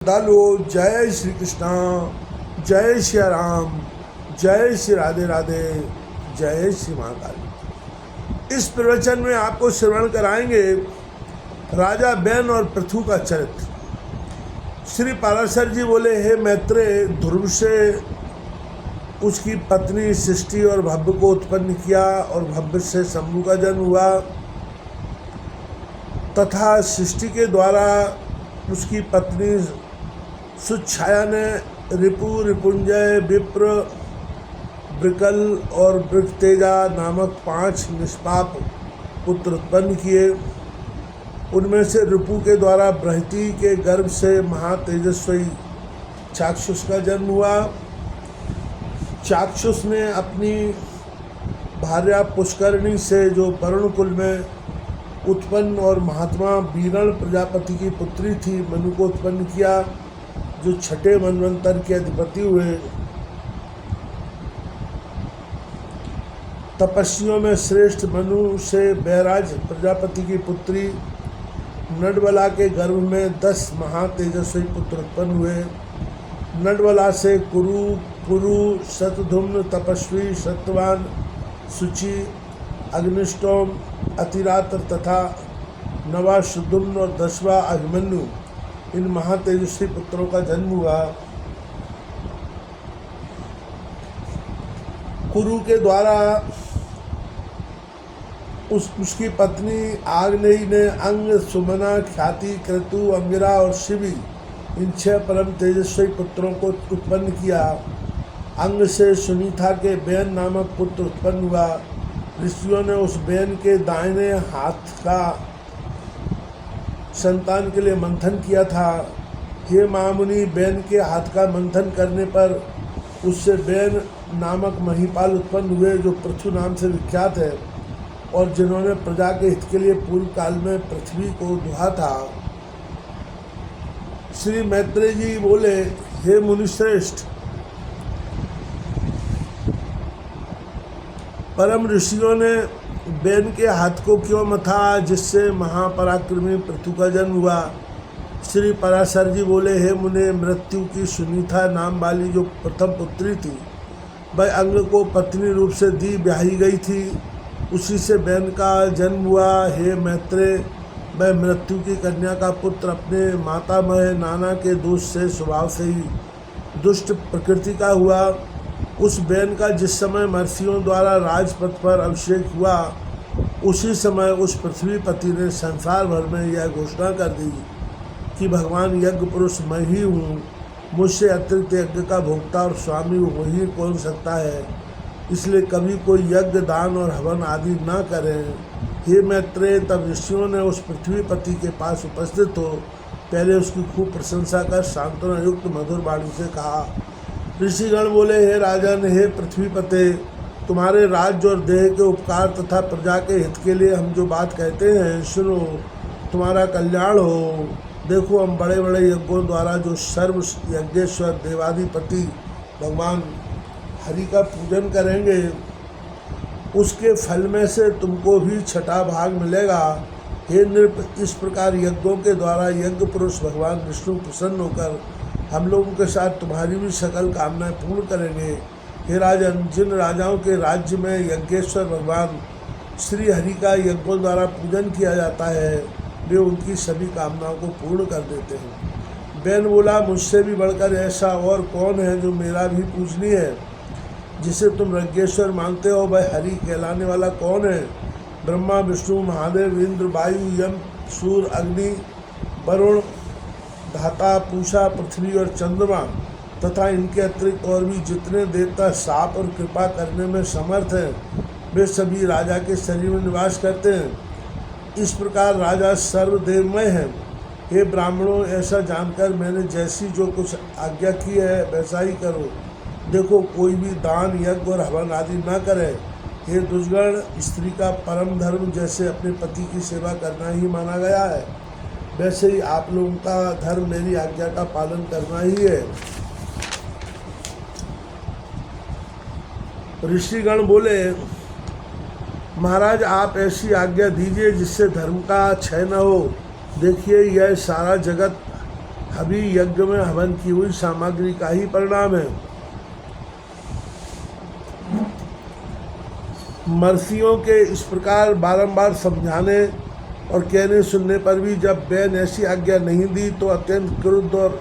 दालो जय श्री कृष्णा, जय श्री राम, जय श्री राधे राधे, जय श्री महाकाल। इस प्रवचन में आपको श्रवण कराएंगे राजा बैन और पृथु का चरित्र। श्री पराशर जी बोले, हे मैत्रेय, ध्रुव से उसकी पत्नी सृष्टि और भव्य को उत्पन्न किया और भव्य से शंभु का जन्म हुआ तथा सृष्टि के द्वारा उसकी पत्नी सुच्छाया ने रिपु, रिपुंजय, विप्र, ब्रिकल और वृकतेजा नामक 5 निष्पाप पुत्र उत्पन्न किए। उनमें से रिपु के द्वारा बृहति के गर्भ से महातेजस्वी चाक्षुष का जन्म हुआ। चाक्षुष ने अपनी भार्या पुष्करणी से, जो वरुण कुल में उत्पन्न और महात्मा बीरण प्रजापति की पुत्री थी, मनु को उत्पन्न किया, जो 6ठे मनवंतर के अधिपति हुए। तपस्वियों में श्रेष्ठ मनु से बैराज प्रजापति की पुत्री नडबला के गर्भ में 10 महातेजस्वी पुत्र उत्पन्न हुए। नडबला से कुरु, पुरु, शतधुम्न, तपस्वी, सत्यवान, शुचि, अग्निष्टोम, अतिरात्र तथा 9वां सुदुम्न और 10वां अभिमन्यु, इन महातेजस्वी पुत्रों का जन्म हुआ। कुरु के द्वारा उसकी पत्नी आग्नेयी ने अंग, सुमना, ख्याति, क्रतु, अंगिरा और शिवी, इन 6 परम तेजस्वी पुत्रों को उत्पन्न किया। अंग से सुनीता के बैन नामक पुत्र उत्पन्न हुआ। ऋषियों ने उस बैन के दाहिने हाथ का संतान के लिए मंथन किया था। हे महामुनि, बैन के हाथ का मंथन करने पर उससे बैन नामक महिपाल उत्पन्न हुए, जो पृथु नाम से विख्यात है और जिन्होंने प्रजा के हित के लिए पूर्व काल में पृथ्वी को दुहा था। श्री मैत्रेय जी बोले, हे मुनिश्रेष्ठ, परम ऋषियों ने बैन के हाथ को क्यों मथा, जिससे महापराक्रमी पृथु का जन्म हुआ। श्री पराशर जी बोले, हे मुने, मृत्यु की सुनीता नाम वाली जो प्रथम पुत्री थी, वह अंग को पत्नी रूप से दी ब्याही गई थी, उसी से बैन का जन्म हुआ। हे मैत्रेय, वह मृत्यु की कन्या का पुत्र अपने मातामह नाना के दोष से, स्वभाव से ही दुष्ट प्रकृति का हुआ। उस बैन का जिस समय महर्षियों द्वारा राजपथ पर अभिषेक हुआ, उसी समय उस पृथ्वीपति ने संसार भर में यह घोषणा कर दी कि भगवान यज्ञ पुरुष मैं ही हूँ, मुझसे अतिरिक्त यज्ञ का भोक्ता और स्वामी वही कौन सकता है, इसलिए कभी कोई यज्ञ, दान और हवन आदि न करें। हे मैत्रेय, तब ऋषियों ने उस पृथ्वीपति के पास उपस्थित हो पहले उसकी खूब प्रशंसा कर सांत्वना युक्त मधुर वाणी से कहा। ऋषिगण बोले, हे राजन, हे पृथ्वीपते, तुम्हारे राज्य और देह के उपकार तथा प्रजा के हित के लिए हम जो बात कहते हैं सुनो, तुम्हारा कल्याण हो। देखो, हम बड़े बड़े यज्ञों द्वारा जो सर्व यज्ञेश्वर देवाधिपति भगवान हरि का पूजन करेंगे, उसके फल में से तुमको भी 6ठा भाग मिलेगा। हे नृप, इस प्रकार यज्ञों के द्वारा यज्ञ पुरुष भगवान विष्णु प्रसन्न होकर हम लोगों के साथ तुम्हारी भी सकल कामनाएं पूर्ण करेंगे। हे राजन, जिन राजाओं के राज्य में यज्ञेश्वर भगवान श्री हरि का यज्ञों द्वारा पूजन किया जाता है, वे उनकी सभी कामनाओं को पूर्ण कर देते हैं। बैन बोला, मुझसे भी बढ़कर ऐसा और कौन है जो मेरा भी पूजनीय है, जिसे तुम यज्ञेश्वर मानते हो, वह हरि कहलाने वाला कौन है। ब्रह्मा, विष्णु, महादेव, इंद्र, वायु, यम, सूर्य, अग्नि, वरुण, धाता, पूषा, पृथ्वी और चंद्रमा तथा इनके अतिरिक्त और भी जितने देवता साप और कृपा करने में समर्थ हैं, वे सभी राजा के शरीर में निवास करते हैं। इस प्रकार राजा सर्वदेवमय है। हे ब्राह्मणों, ऐसा जानकर मैंने जैसी जो कुछ आज्ञा की है वैसा ही करो। देखो, कोई भी दान, यज्ञ और हवन आदि न करे। हे दुष्गण, स्त्री का परम धर्म जैसे अपने पति की सेवा करना ही माना गया है, वैसे ही आप लोगों का धर्म मेरी आज्ञा का पालन करना ही है। ऋषिगण बोले, महाराज, आप ऐसी आज्ञा दीजिए जिससे धर्म का क्षय न हो। देखिए, यह सारा जगत अभी यज्ञ में हवन की हुई सामग्री का ही परिणाम है। महर्षियों के इस प्रकार बारंबार समझाने और कहने सुनने पर भी जब बैन ऐसी आज्ञा नहीं दी तो अत्यंत क्रुद्ध और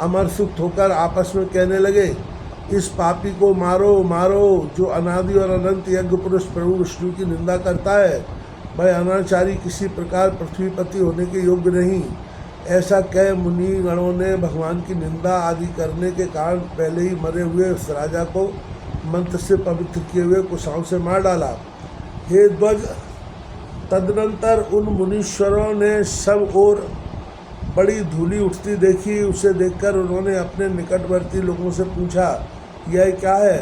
अमरसुख होकर आपस में कहने लगे, इस पापी को मारो मारो, जो अनादि और अनंत यज्ञ पुरुष प्रभु विष्णु की निंदा करता है। वह अनाचारी किसी प्रकार पृथ्वीपति होने के योग्य नहीं। ऐसा कह मुनि गणों ने भगवान की निंदा आदि करने के कारण पहले ही मरे हुए उस राजा को मंत्र से पवित्र किए हुए कुशाओं से मार डाला। हे ध्वज, तदनंतर उन मुनीश्वरों ने सब ओर बड़ी धूली उठती देखी। उसे देखकर उन्होंने अपने निकटवर्ती लोगों से पूछा, यह क्या है?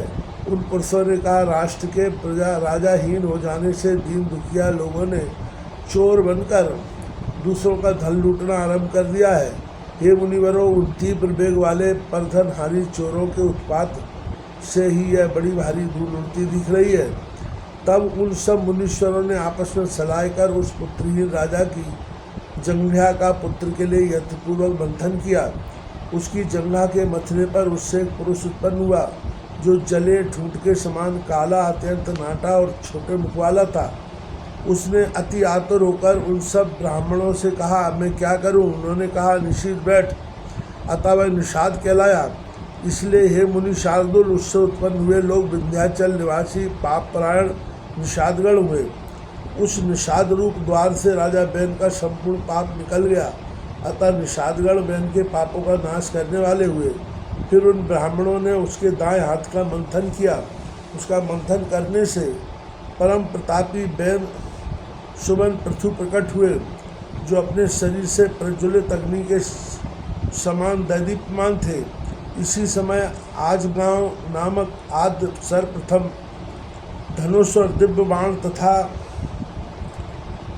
उन पुरुषों ने कहा, राष्ट्र के प्रजा राजाहीन हो जाने से दीन दुखिया लोगों ने चोर बनकर दूसरों का धन लूटना आरंभ कर दिया है। हे मुनिवरों, उन तीव्र वेग वाले परधनहारी चोरों के उत्पात से ही यह बड़ी भारी धूल उड़ती दिख रही है। तब उन सब मुनीश्वरों ने आपस में सलाह कर उस पुत्रहीन राजा की जंघा का पुत्र के लिए यत्नपूर्वक मंथन किया। उसकी जंघा के मथने पर उससे एक पुरुष उत्पन्न हुआ, जो जले ठूंठ के समान काला, अत्यंत नाटा और छोटे मुख वाला था। उसने अति आतुर होकर उन सब ब्राह्मणों से कहा, मैं क्या करूं? उन्होंने कहा, निषीद बैठ। अतः वह निषाद कहलाया। इसलिए हे मुनि शार्दुल, उससे उत्पन्न हुए लोग विंध्याचल निवासी पापपरायण निषादगण हुए। उस निषाद रूप द्वार से राजा बैन का संपूर्ण पाप निकल गया। अतः निषादगण बैन के पापों का नाश करने वाले हुए। फिर उन ब्राह्मणों ने उसके दाएं हाथ का मंथन किया। उसका मंथन करने से परम प्रतापी बैन सुमन पृथु प्रकट हुए, जो अपने शरीर से प्रज्वलित अग्नि के समान दैदीप्यमान थे। इसी समय आजगांव नामक आद्य सर्वप्रथम धनुष और दिव्य बाण तथा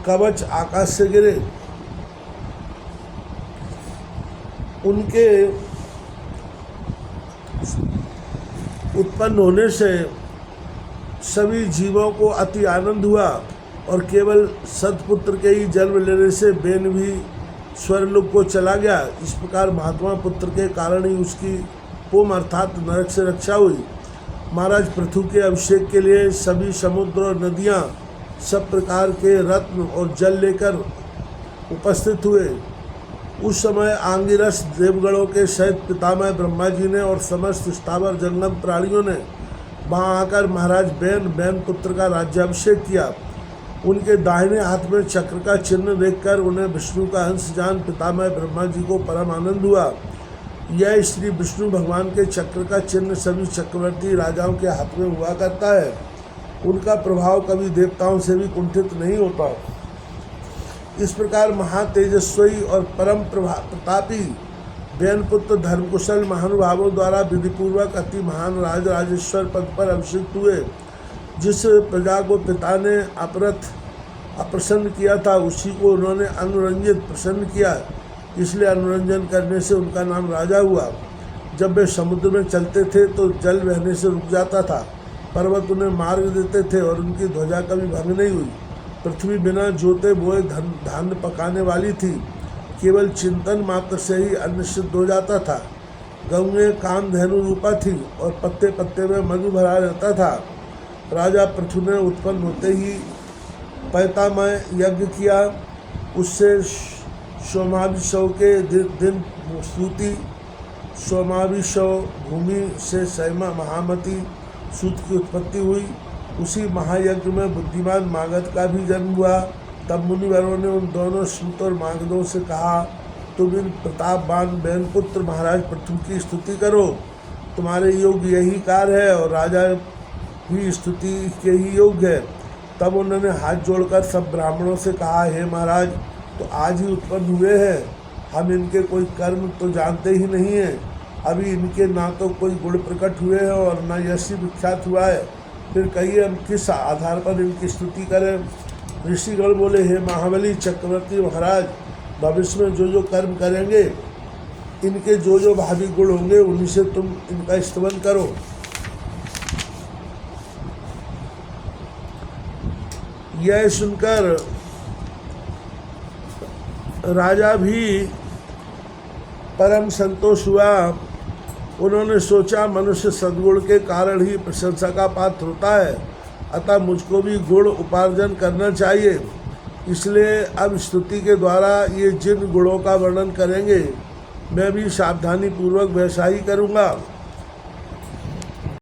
कवच आकाश से गिरे। उनके उत्पन्न होने से सभी जीवों को अति आनंद हुआ और केवल सतपुत्र के ही जन्म लेने से बैन भी स्वर्गलोक को चला गया। इस प्रकार महात्मा पुत्र के कारण ही उसकी पोम अर्थात नरक से रक्षा हुई। महाराज पृथु के अभिषेक के लिए सभी समुद्र और नदियाँ सब प्रकार के रत्न और जल लेकर उपस्थित हुए। उस समय आंगिरस देवगणों के सहित पितामह ब्रह्मा जी ने और समस्त स्थावर जंगम प्राणियों ने वहाँ आकर महाराज बैन पुत्र का राज्याभिषेक किया। उनके दाहिने हाथ में चक्र का चिन्ह देखकर उन्हें विष्णु का अंश जान पितामह ब्रह्मा जी को परम आनंद हुआ। यह श्री विष्णु भगवान के चक्र का चिन्ह सभी चक्रवर्ती राजाओं के हाथ में हुआ करता है। उनका प्रभाव कभी देवताओं से भी कुंठित नहीं होता। इस प्रकार महातेजस्वी और परम प्रतापी बैनपुत्र धर्मकुशल महानुभावों द्वारा विधिपूर्वक अति महान राजेश्वर पद पर अभिषिक्त हुए। जिस प्रजा को पिता ने अप्रसन्न किया था, उसी को उन्होंने अनुरंजित प्रसन्न किया। इसलिए अनुरंजन करने से उनका नाम राजा हुआ। जब वे समुद्र में चलते थे तो जल बहने से रुक जाता था, पर्वत उन्हें मार्ग देते थे और उनकी ध्वजा कभी भंग नहीं हुई। पृथ्वी बिना जोते बोए धान्य पकाने वाली थी, केवल चिंतन मात्र से ही अन्न सिद्ध हो जाता था। गंगे कामधेनु रूपा थी और पत्ते पत्ते में मधु भरा रहता था। राजा पृथु ने उत्पन्न होते ही पैतामय यज्ञ किया। उससे सोमाभिषव के दिन स्तुति सोमाभिषव भूमि से सैमा महामती सूत की उत्पत्ति हुई। उसी महायज्ञ में बुद्धिमान मागध का भी जन्म हुआ। तब मुनिवरों ने उन दोनों सूत और मागधों से कहा, तुम इन प्रतापवान बैनपुत्र महाराज पृथु की स्तुति करो। तुम्हारे योग्य यही कार्य है और राजा भी स्तुति के ही योग्य है। तब उन्होंने हाथ जोड़कर सब ब्राह्मणों से कहा, हे महाराज, तो आज ही उत्पन्न हुए हैं। हम इनके कोई कर्म तो जानते ही नहीं हैं। अभी इनके ना तो कोई गुण प्रकट हुए हैं और न यश विख्यात हुआ है। फिर कहिए हम किस आधार पर इनकी स्तुति करें। ऋषिगण बोले, हे महाबली चक्रवर्ती महाराज, भविष्य में जो जो कर्म करेंगे, इनके जो जो भावी गुण होंगे, उन्हीं से तुम इनका स्तवन करो। यह सुनकर राजा भी परम संतोष हुआ। उन्होंने सोचा मनुष्य सद्गुण के कारण ही प्रशंसा का पात्र होता है, अतः मुझको भी गुण उपार्जन करना चाहिए। इसलिए अब स्तुति के द्वारा ये जिन गुणों का वर्णन करेंगे मैं भी सावधानी पूर्वक वैसा ही करूँगा।